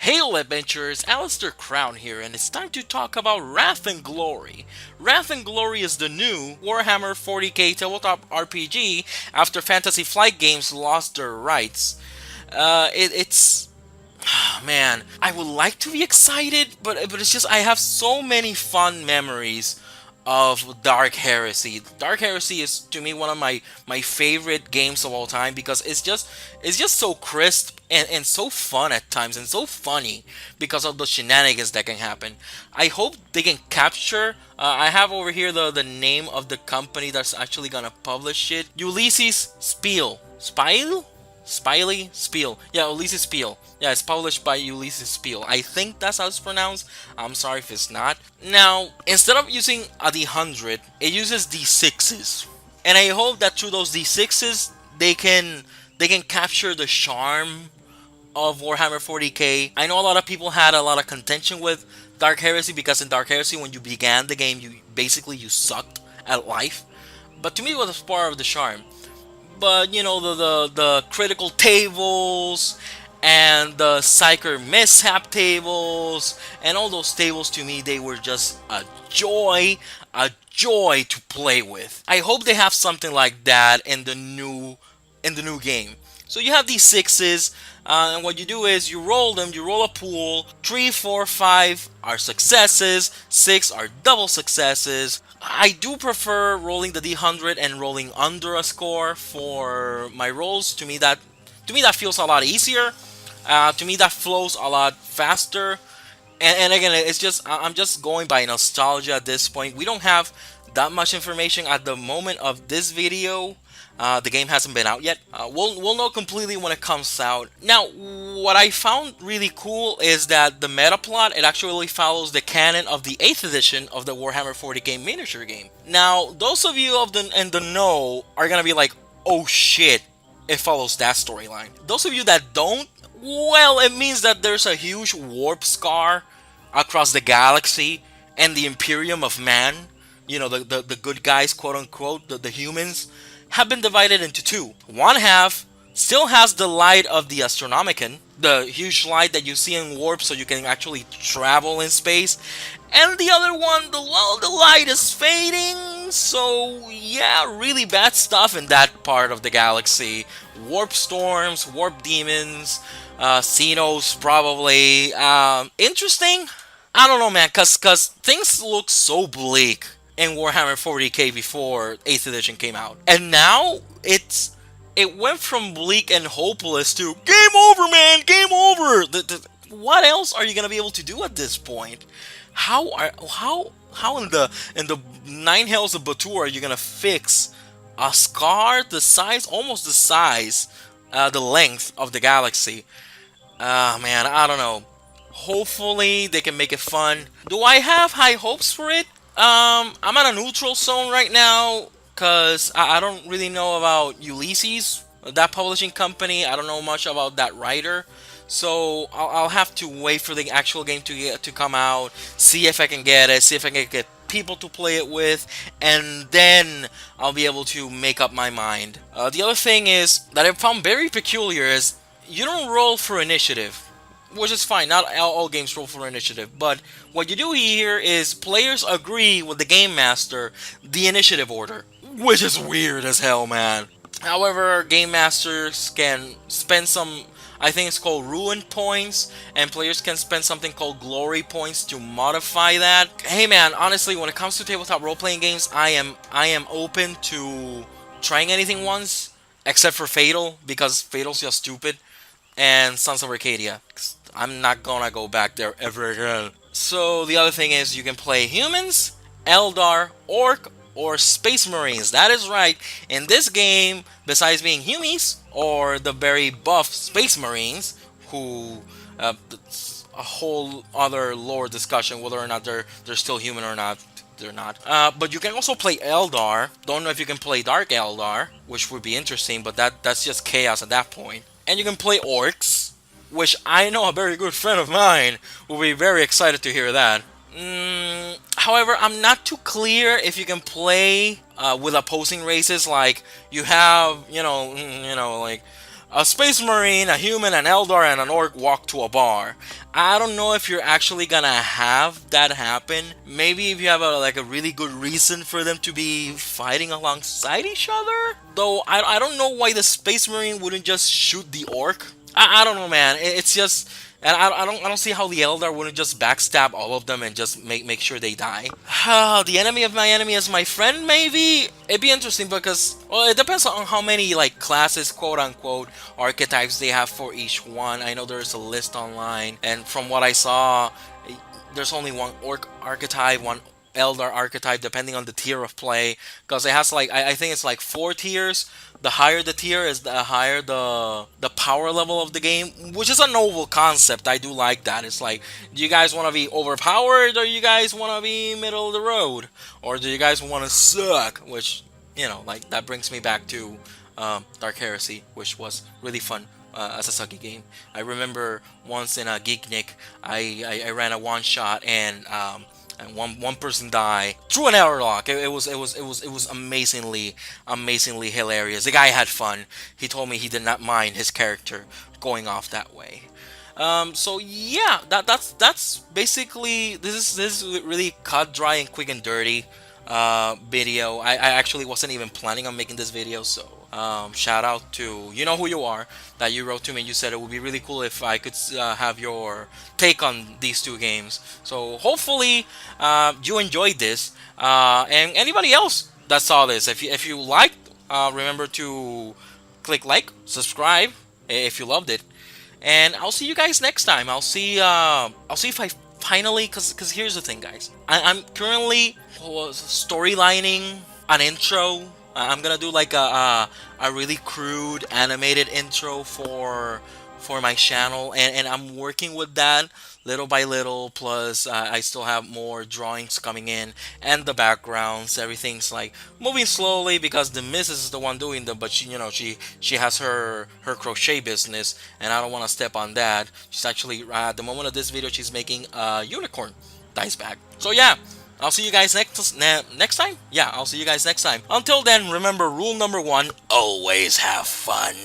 Hail adventurers, Alistair Crown here, and it's time to talk about Wrath and Glory. Wrath and Glory is the new Warhammer 40k tabletop RPG after Fantasy Flight Games lost their rights. It's man, I would like to be excited, but it's just I have so many fun memories of Dark Heresy. Dark Heresy is to me one of my favorite games of all time because it's just so crisp and so fun at times and so funny because of the shenanigans that can happen. I hope they can capture. I have over here the name of the company that's actually gonna publish it. Ulysses Spiel. Yeah, Ulysses Spiel. Yeah, it's published by Ulysses Spiel. I think that's how it's pronounced. I'm sorry if it's not. Now, instead of using a D100, it uses D6s. And I hope that through those D6s, they can capture the charm of Warhammer 40k. I know a lot of people had a lot of contention with Dark Heresy because in Dark Heresy, when you began the game, you sucked at life. But to me, it was part of the charm. But you know the critical tables and the psyker mishap tables and all those tables, to me they were just a joy to play with. I hope they have something like that in the new game. So you have these sixes, and what you do is you roll them. You roll a pool. 3, 4, 5 are successes. 6 are double successes. I do prefer rolling the D100 and rolling under a score for my rolls. To me that feels a lot easier. To me that flows a lot faster. And again, I'm just going by nostalgia at this point. We don't have that much information at the moment of this video. The game hasn't been out yet. We'll know completely when it comes out. Now, what I found really cool is that the meta plot, it actually follows the canon of the 8th edition of the Warhammer 40k miniature game. Now, those of you in the know are gonna be like, oh shit, it follows that storyline. Those of you that don't, well, it means that there's a huge warp scar across the galaxy and the Imperium of Man, the good guys, quote unquote, the humans, have been divided into two. One half still has the light of the Astronomicon, the huge light that you see in warp so you can actually travel in space. And the other one, the light is fading. So yeah, really bad stuff in that part of the galaxy. Warp storms, warp demons, Xenos probably. Interesting? I don't know, man, cause things look so bleak in Warhammer 40k before 8th edition came out. And now it went from bleak and hopeless to game over, man, game over. What else are you gonna be able to do at this point? How in the nine hells of Batu are you gonna fix a scar almost the size, the length of the galaxy? Man, I don't know. Hopefully they can make it fun. Do I have high hopes for it? I'm at a neutral zone right now because I don't really know about Ulysses, that publishing company. I don't know much about that writer, so I'll have to wait for the actual game to come out, see if I can get it, see if I can get people to play it with, and then I'll be able to make up my mind. The other thing is that I found very peculiar is you don't roll for initiative, which is fine. Not all games roll for initiative, but what you do here is players agree with the game master the initiative order, which is weird as hell, man. However, game masters can spend some, I think it's called ruin points, and players can spend something called glory points to modify that. Hey man, honestly, when it comes to tabletop role-playing games, I am open to trying anything once, except for Fatal, because Fatal's just stupid, and Sons of Arcadia. I'm not gonna go back there ever again. So the other thing is you can play humans, Eldar, Orc, or Space Marines. That is right. In this game, besides being humies or the very buff Space Marines, who it's a whole other lore discussion whether or not they're still human or not. They're not. But you can also play Eldar. Don't know if you can play Dark Eldar, which would be interesting, but that's just chaos at that point. And you can play Orcs, which I know a very good friend of mine will be very excited to hear that. However, I'm not too clear if you can play with opposing races. Like you have, like A space marine, a human, an eldar, and an orc walk to a bar. I don't know if you're actually gonna have that happen. Maybe if you have like a really good reason for them to be fighting alongside each other. Though I don't know why the space marine wouldn't just shoot the orc. I don't know, man. It's just, and I don't see how the Eldar wouldn't just backstab all of them and just make sure they die. The enemy of my enemy is my friend. Maybe it'd be interesting because, well, it depends on how many like classes, quote unquote, archetypes they have for each one. I know there's a list online, and from what I saw, there's only one orc archetype, one Eldar archetype, depending on the tier of play, because it has like I think it's like 4 tiers. The higher the tier is, the higher the power level of the game, which is a noble concept. I do like that. It's like, do you guys want to be overpowered, or you guys want to be middle of the road, or do you guys want to suck? Which, like, that brings me back to Dark Heresy, which was really fun. As a sucky game, I remember once in a Geek Nick, I ran a one shot, and one person died through an airlock. It was amazingly hilarious. The guy had fun. He told me he did not mind his character going off that way. So yeah, that's basically, this is really cut, dry, and quick and dirty video. I actually wasn't even planning on making this video, so shout out to, you know who you are, that you wrote to me and you said it would be really cool if I could have your take on these two games. So hopefully you enjoyed this, and anybody else that saw this, if you liked, remember to click like, subscribe if you loved it, and I'll see you guys next time. I'll see if I finally, because here's the thing, guys. I'm currently storylining an intro. I'm gonna do like a really crude animated intro for my channel, and I'm working with that little by little. Plus, I still have more drawings coming in, and the backgrounds. Everything's like moving slowly because the missus is the one doing them, but she has her crochet business, and I don't want to step on that. She's actually, at the moment of this video, she's making a unicorn dice bag. So yeah. I'll see you guys next time. Yeah, I'll see you guys next time. Until then, remember rule number 1: always have fun.